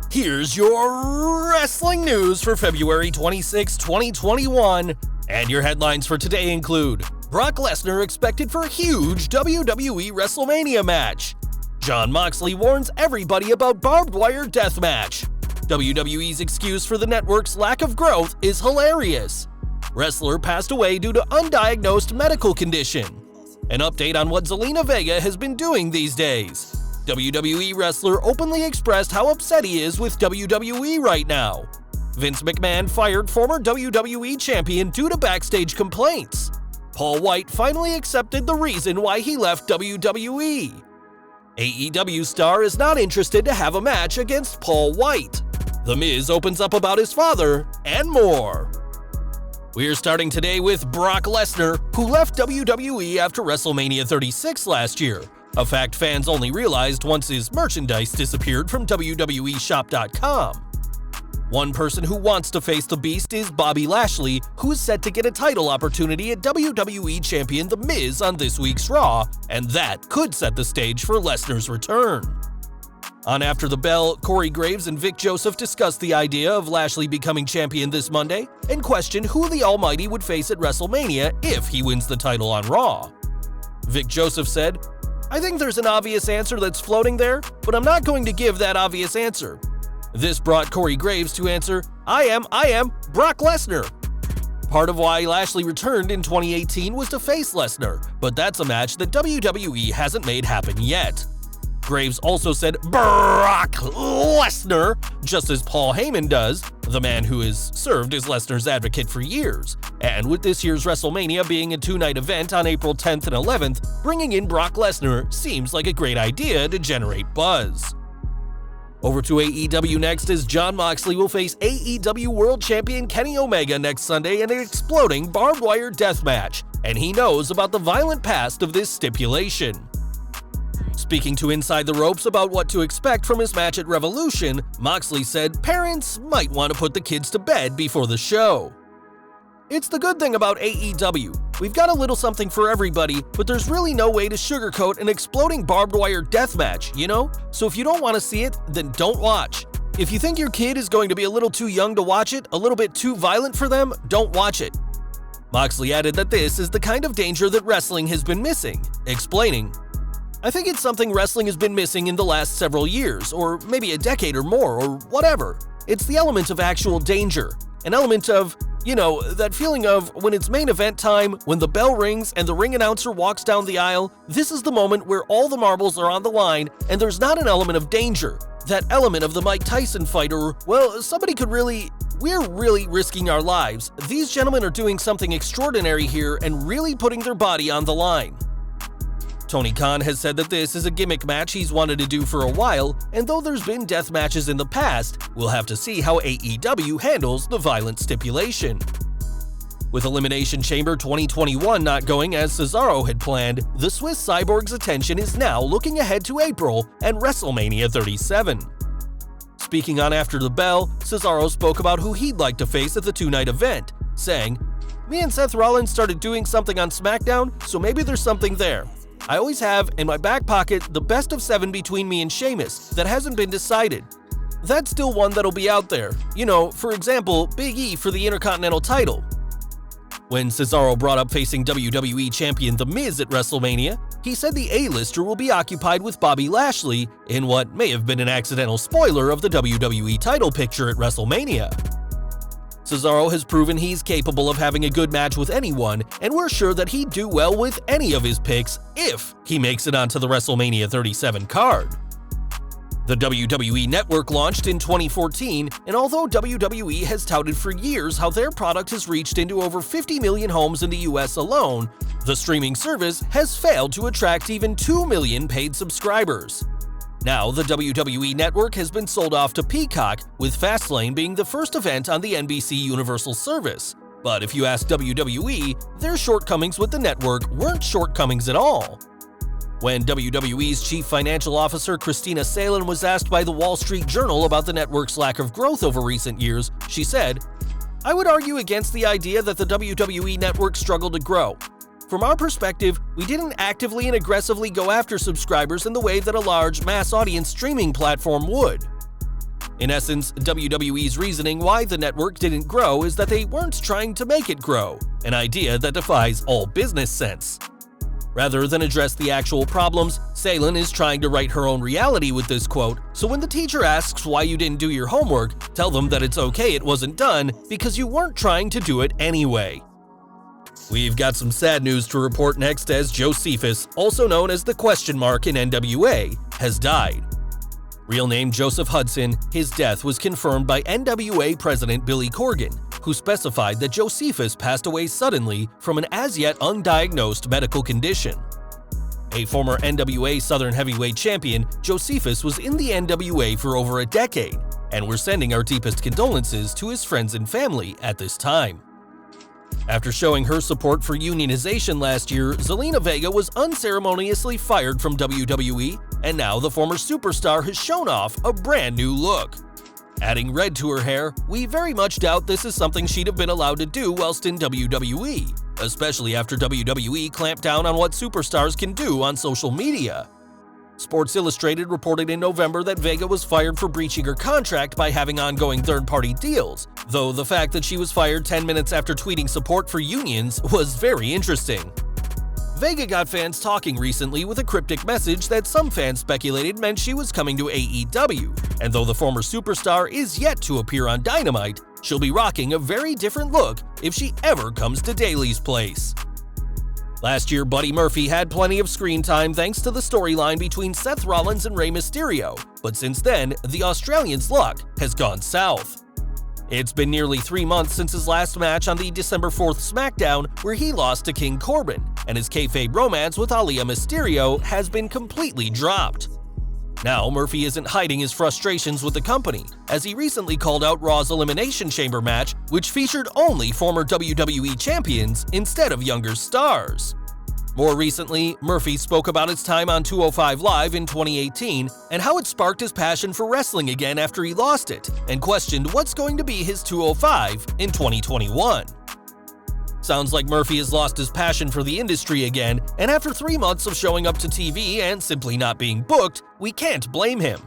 Here's your wrestling news for February 26, 2021. And your headlines for today include Brock Lesnar expected for a huge WWE WrestleMania match. Jon Moxley warns everybody about barbed wire deathmatch. WWE's excuse for the network's lack of growth is hilarious. Wrestler passed away due to undiagnosed medical condition. An update on what Zelina Vega has been doing these days. WWE wrestler openly expressed how upset he is with WWE right now. Vince McMahon fired former WWE champion due to backstage complaints. Paul Wight finally accepted the reason why he left WWE. AEW star is not interested to have a match against Paul Wight. The Miz opens up about his father, and more. We're starting today with Brock Lesnar, who left WWE after WrestleMania 36 last year, a fact fans only realized once his merchandise disappeared from WWEshop.com. One person who wants to face the Beast is Bobby Lashley, who is set to get a title opportunity at WWE Champion The Miz on this week's Raw, and that could set the stage for Lesnar's return. On After the Bell, Corey Graves and Vic Joseph discussed the idea of Lashley becoming champion this Monday and questioned who the Almighty would face at WrestleMania if he wins the title on Raw. Vic Joseph said, "I think there's an obvious answer that's floating there, but I'm not going to give that obvious answer." This brought Corey Graves to answer, I am Brock Lesnar. Part of why Lashley returned in 2018 was to face Lesnar, but that's a match that WWE hasn't made happen yet. Graves also said Brock Lesnar, just as Paul Heyman does, the man who has served as Lesnar's advocate for years. And with this year's WrestleMania being a two-night event on April 10th and 11th, bringing in Brock Lesnar seems like a great idea to generate buzz. Over to AEW next, as Jon Moxley will face AEW World Champion Kenny Omega next Sunday in an exploding barbed wire deathmatch, and he knows about the violent past of this stipulation. Speaking to Inside the Ropes about what to expect from his match at Revolution, Moxley said parents might want to put the kids to bed before the show. It's the good thing about AEW. We've got a little something for everybody, but there's really no way to sugarcoat an exploding barbed wire deathmatch, you know? So if you don't want to see it, then don't watch. If you think your kid is going to be a little too young to watch it, a little bit too violent for them, don't watch it. Moxley added that this is the kind of danger that wrestling has been missing, explaining, "I think it's something wrestling has been missing in the last several years, or maybe a decade or more, or whatever. It's the element of actual danger. An element of, that feeling of when it's main event time, when the bell rings and the ring announcer walks down the aisle, this is the moment where all the marbles are on the line and there's not an element of danger. That element of the Mike Tyson fight or, we're really risking our lives. These gentlemen are doing something extraordinary here and really putting their body on the line." Tony Khan has said that this is a gimmick match he's wanted to do for a while, and though there's been death matches in the past, we'll have to see how AEW handles the violent stipulation. With Elimination Chamber 2021 not going as Cesaro had planned, the Swiss Cyborg's attention is now looking ahead to April and WrestleMania 37. Speaking on After the Bell, Cesaro spoke about who he'd like to face at the two-night event, saying, "Me and Seth Rollins started doing something on SmackDown, so maybe there's something there. I always have, in my back pocket, the best of 7 between me and Sheamus that hasn't been decided. That's still one that'll be out there. For example, Big E for the Intercontinental title." When Cesaro brought up facing WWE Champion The Miz at WrestleMania, he said the A-lister will be occupied with Bobby Lashley in what may have been an accidental spoiler of the WWE title picture at WrestleMania. Cesaro has proven he's capable of having a good match with anyone, and we're sure that he'd do well with any of his picks if he makes it onto the WrestleMania 37 card. The WWE Network launched in 2014, and although WWE has touted for years how their product has reached into over 50 million homes in the US alone, the streaming service has failed to attract even 2 million paid subscribers. Now, the WWE Network has been sold off to Peacock, with Fastlane being the first event on the NBC Universal service. But if you ask WWE, their shortcomings with the network weren't shortcomings at all. When WWE's chief financial officer Christina Salin was asked by the Wall Street Journal about the network's lack of growth over recent years, she said, "I would argue against the idea that the WWE Network struggled to grow. From our perspective, we didn't actively and aggressively go after subscribers in the way that a large mass audience streaming platform would." In essence, WWE's reasoning why the network didn't grow is that they weren't trying to make it grow, an idea that defies all business sense. Rather than address the actual problems, Zelina is trying to write her own reality with this quote, so when the teacher asks why you didn't do your homework, tell them that it's okay it wasn't done because you weren't trying to do it anyway. We've got some sad news to report next as Josephus, also known as the question mark in NWA, has died. Real name Joseph Hudson, his death was confirmed by NWA President Billy Corgan, who specified that Josephus passed away suddenly from an as-yet undiagnosed medical condition. A former NWA Southern Heavyweight Champion, Josephus was in the NWA for over a decade, and we're sending our deepest condolences to his friends and family at this time. After showing her support for unionization last year, Zelina Vega was unceremoniously fired from WWE, and now the former superstar has shown off a brand new look. Adding red to her hair, we very much doubt this is something she'd have been allowed to do whilst in WWE, especially after WWE clamped down on what superstars can do on social media. Sports Illustrated reported in November that Vega was fired for breaching her contract by having ongoing third-party deals, though the fact that she was fired 10 minutes after tweeting support for unions was very interesting. Vega got fans talking recently with a cryptic message that some fans speculated meant she was coming to AEW, and though the former superstar is yet to appear on Dynamite, she'll be rocking a very different look if she ever comes to Daily's Place. Last year, Buddy Murphy had plenty of screen time thanks to the storyline between Seth Rollins and Rey Mysterio, but since then, the Australian's luck has gone south. It's been nearly 3 months since his last match on the December 4th SmackDown, where he lost to King Corbin, and his kayfabe romance with Aalyah Mysterio has been completely dropped. Now, Murphy isn't hiding his frustrations with the company, as he recently called out Raw's Elimination Chamber match, which featured only former WWE champions instead of younger stars. More recently, Murphy spoke about his time on 205 Live in 2018 and how it sparked his passion for wrestling again after he lost it, and questioned what's going to be his 205 in 2021. Sounds like Murphy has lost his passion for the industry again, and after 3 months of showing up to TV and simply not being booked, we can't blame him.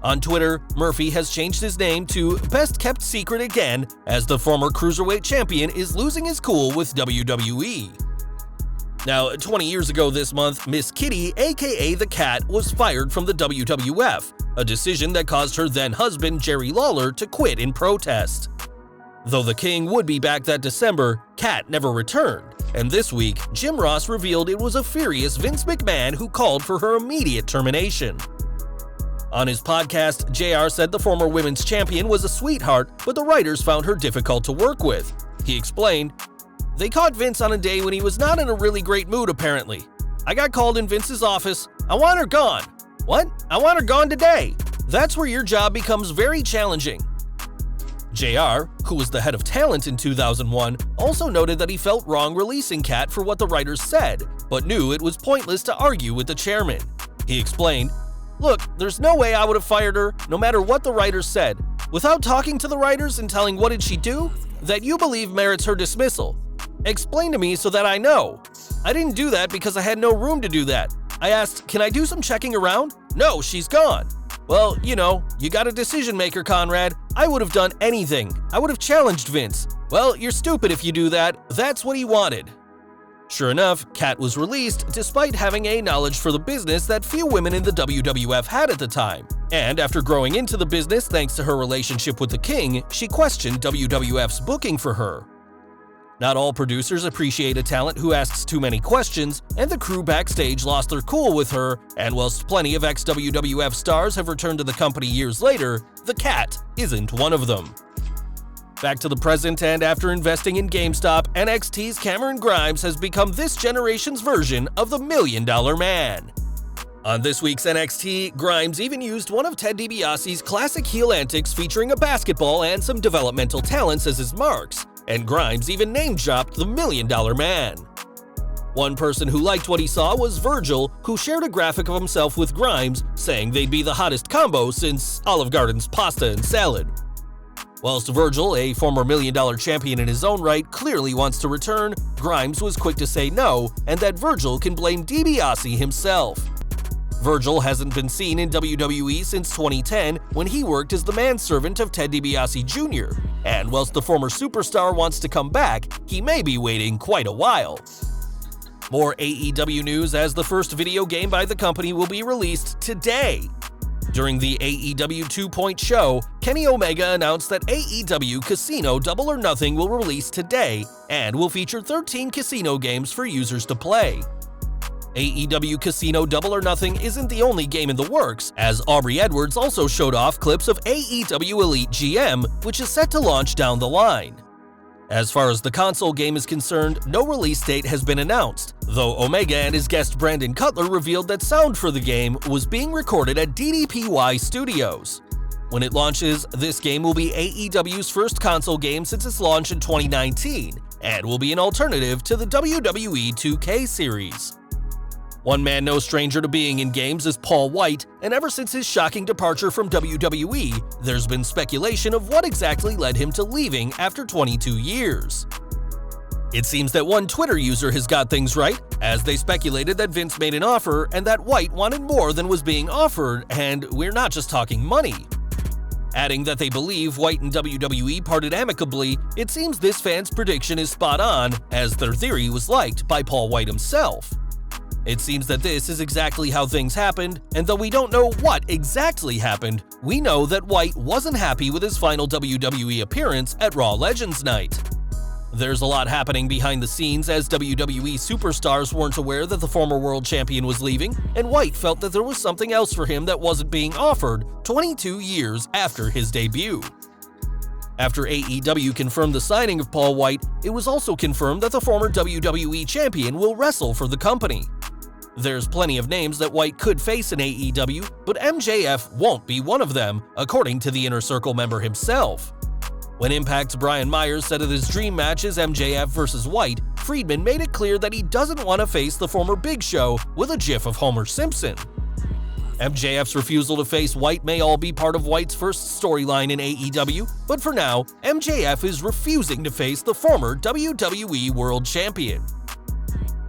On Twitter, Murphy has changed his name to Best Kept Secret again, as the former Cruiserweight Champion is losing his cool with WWE. Now, 20 years ago this month, Miss Kitty, aka The Cat, was fired from the WWF, a decision that caused her then-husband Jerry Lawler to quit in protest. Though the King would be back that December, Cat never returned, and this week, Jim Ross revealed it was a furious Vince McMahon who called for her immediate termination. On his podcast, JR said the former women's champion was a sweetheart, but the writers found her difficult to work with. He explained, "They caught Vince on a day when he was not in a really great mood apparently. I got called in Vince's office. I want her gone. What? I want her gone today. That's where your job becomes very challenging." JR, who was the head of talent in 2001, also noted that he felt wrong releasing Cat for what the writers said, but knew it was pointless to argue with the chairman. He explained, "Look, there's no way I would have fired her, no matter what the writers said. Without talking to the writers and telling what did she do, that you believe merits her dismissal. Explain to me so that I know. I didn't do that because I had no room to do that. I asked, can I do some checking around? No, she's gone. Well, you know, you got a decision maker, Conrad. I would have done anything. I would have challenged Vince. Well, you're stupid if you do that. That's what he wanted." Sure enough, Cat was released despite having a knowledge for the business that few women in the WWF had at the time. And after growing into the business thanks to her relationship with the King, she questioned WWF's booking for her. Not all producers appreciate a talent who asks too many questions, and the crew backstage lost their cool with her, and whilst plenty of ex-WWF stars have returned to the company years later, the Cat isn't one of them. Back to the present, and after investing in GameStop, NXT's Cameron Grimes has become this generation's version of the $1 Million Man. On this week's NXT, Grimes even used one of Ted DiBiase's classic heel antics featuring a basketball and some developmental talents as his marks, and Grimes even name-dropped the $1 Million Man. One person who liked what he saw was Virgil, who shared a graphic of himself with Grimes, saying they'd be the hottest combo since Olive Garden's pasta and salad. Whilst Virgil, a former $1 Million champion in his own right, clearly wants to return, Grimes was quick to say no, and that Virgil can blame DiBiase himself. Virgil hasn't been seen in WWE since 2010 when he worked as the manservant of Ted DiBiase Jr., and whilst the former superstar wants to come back, he may be waiting quite a while. More AEW news as the first video game by the company will be released today. During the AEW 2-Point show, Kenny Omega announced that AEW Casino Double or Nothing will release today and will feature 13 casino games for users to play. AEW Casino Double or Nothing isn't the only game in the works, as Aubrey Edwards also showed off clips of AEW Elite GM, which is set to launch down the line. As far as the console game is concerned, no release date has been announced, though Omega and his guest Brandon Cutler revealed that sound for the game was being recorded at DDPY Studios. When it launches, this game will be AEW's first console game since its launch in 2019, and will be an alternative to the WWE 2K series. One man no stranger to being in games is Paul Wight, and ever since his shocking departure from WWE, there's been speculation of what exactly led him to leaving after 22 years. It seems that one Twitter user has got things right, as they speculated that Vince made an offer and that Wight wanted more than was being offered, and we're not just talking money. Adding that they believe Wight and WWE parted amicably, it seems this fan's prediction is spot on, as their theory was liked by Paul Wight himself. It seems that this is exactly how things happened, and though we don't know what exactly happened, we know that Wight wasn't happy with his final WWE appearance at Raw Legends Night. There's a lot happening behind the scenes, as WWE superstars weren't aware that the former world champion was leaving, and Wight felt that there was something else for him that wasn't being offered 22 years after his debut. After AEW confirmed the signing of Paul Wight, it was also confirmed that the former WWE champion will wrestle for the company. There's plenty of names that Wight could face in AEW, but MJF won't be one of them, according to the Inner Circle member himself. When Impact's Brian Myers said that his dream match is MJF vs. Wight, Friedman made it clear that he doesn't want to face the former Big Show with a gif of Homer Simpson. MJF's refusal to face Wight may all be part of Wight's first storyline in AEW, but for now, MJF is refusing to face the former WWE World Champion.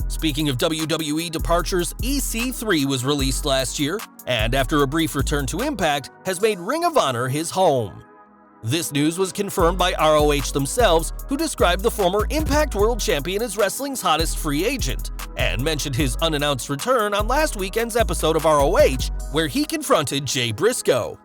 Speaking of WWE departures, EC3 was released last year, and after a brief return to Impact, has made Ring of Honor his home. This news was confirmed by ROH themselves, who described the former Impact World Champion as wrestling's hottest free agent, and mentioned his unannounced return on last weekend's episode of ROH, where he confronted Jay Briscoe.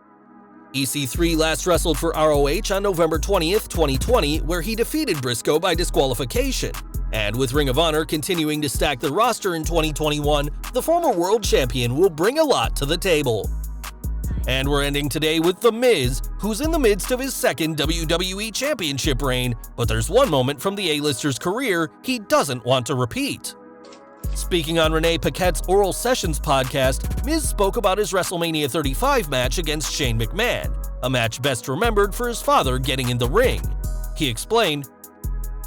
EC3 last wrestled for ROH on November 20th, 2020, where he defeated Briscoe by disqualification. And with Ring of Honor continuing to stack the roster in 2021, the former world champion will bring a lot to the table. And we're ending today with The Miz, who's in the midst of his second WWE Championship reign, but there's one moment from the A-lister's career he doesn't want to repeat. Speaking on Renee Paquette's Oral Sessions podcast, Miz spoke about his WrestleMania 35 match against Shane McMahon, a match best remembered for his father getting in the ring. He explained,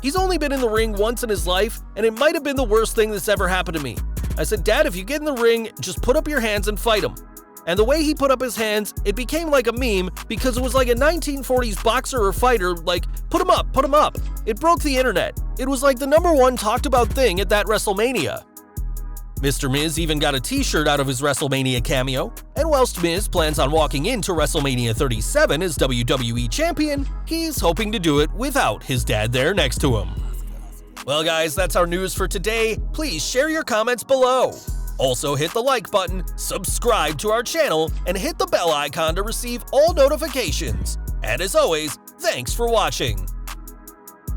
"He's only been in the ring once in his life, and it might have been the worst thing that's ever happened to me. I said, Dad, if you get in the ring, just put up your hands and fight him." And the way he put up his hands, it became like a meme because it was like a 1940s boxer or fighter, like, put him up, put him up. It broke the internet. It was like the #1 talked about thing at that WrestleMania. Mr. Miz even got a t-shirt out of his WrestleMania cameo, and whilst Miz plans on walking into WrestleMania 37 as WWE Champion, he's hoping to do it without his dad there next to him. Well guys, that's our news for today. Please share your comments below. Also hit the like button, subscribe to our channel, and hit the bell icon to receive all notifications. And as always, thanks for watching.